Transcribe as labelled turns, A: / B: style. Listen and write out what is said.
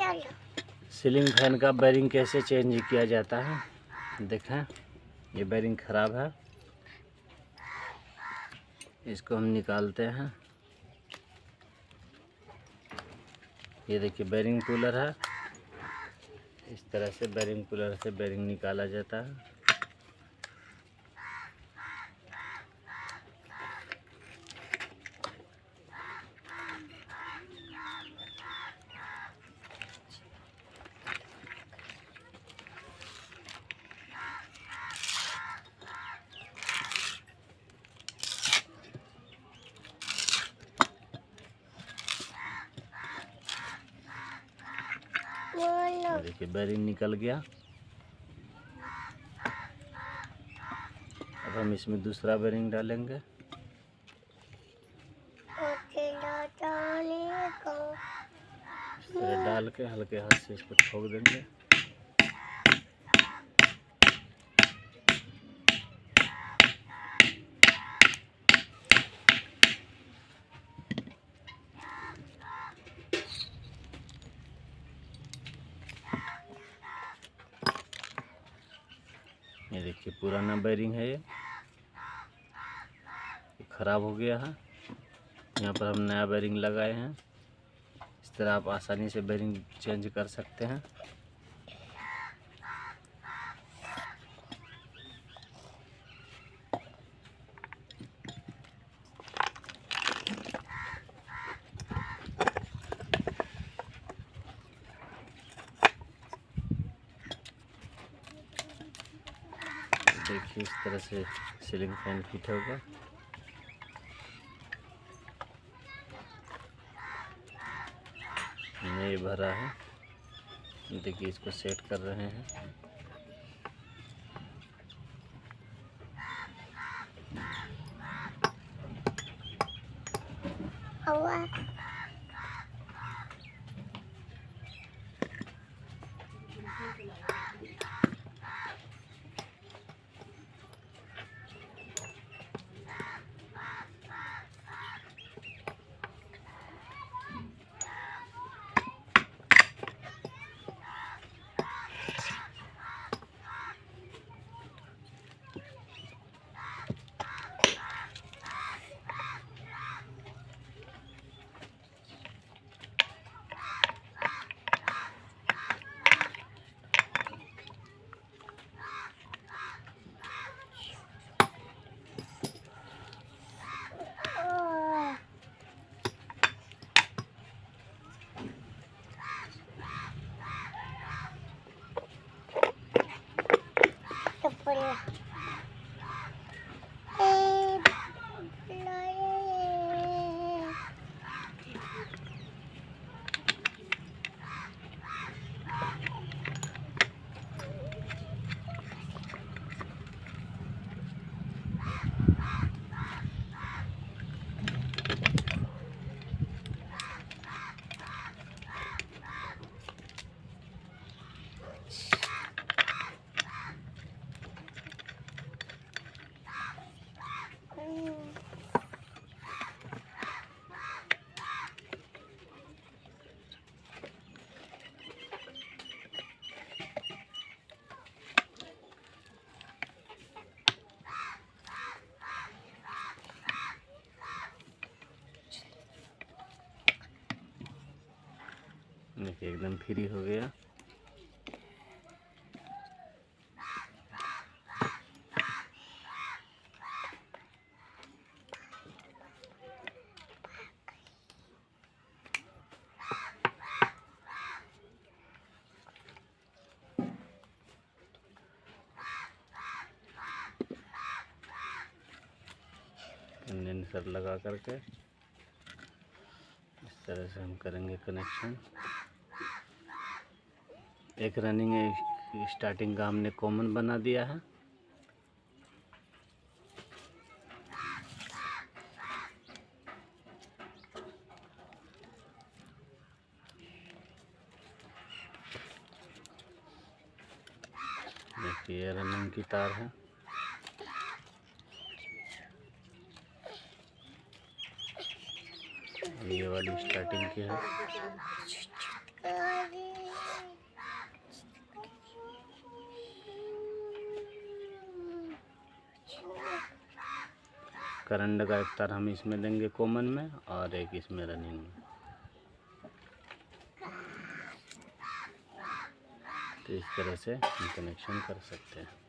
A: Ceiling fan का bearing कैसे change किया जाता है। देखें, ये बेरिंग ख़राब है, इसको हम निकालते हैं। ये देखिए बेरिंग पुलर है, इस तरह से बेरिंग पुलर से बेरिंग निकाला जाता है। देखिए बेरिंग निकल गया। अब हम इसमें दूसरा बेरिंग डालेंगे। इस तरह डाल के हल्के हाथ से इसको ठोक देंगे। ये देखिए पुराना बेरिंग है, ये ख़राब हो गया है। यहाँ पर हम नया बेरिंग लगाए हैं। इस तरह आप आसानी से बेरिंग चेंज कर सकते हैं। देखिए इस तरह से सीलिंग फैन फिट होगा। ये भरा है, देखिए इसको सेट कर रहे हैं। देखिए एकदम फ्री हो गया। कंडेंसर लगा करके इस तरह से हम करेंगे कनेक्शन। एक रनिंग स्टार्टिंग का हमने कॉमन बना दिया है। देखिए रनिंग की तार है। ये वाली स्टार्टिंग की है। करंट का एक तार हम इसमें देंगे कॉमन में और एक इसमें रनिंग में। तो इस तरह से हम कनेक्शन कर सकते हैं।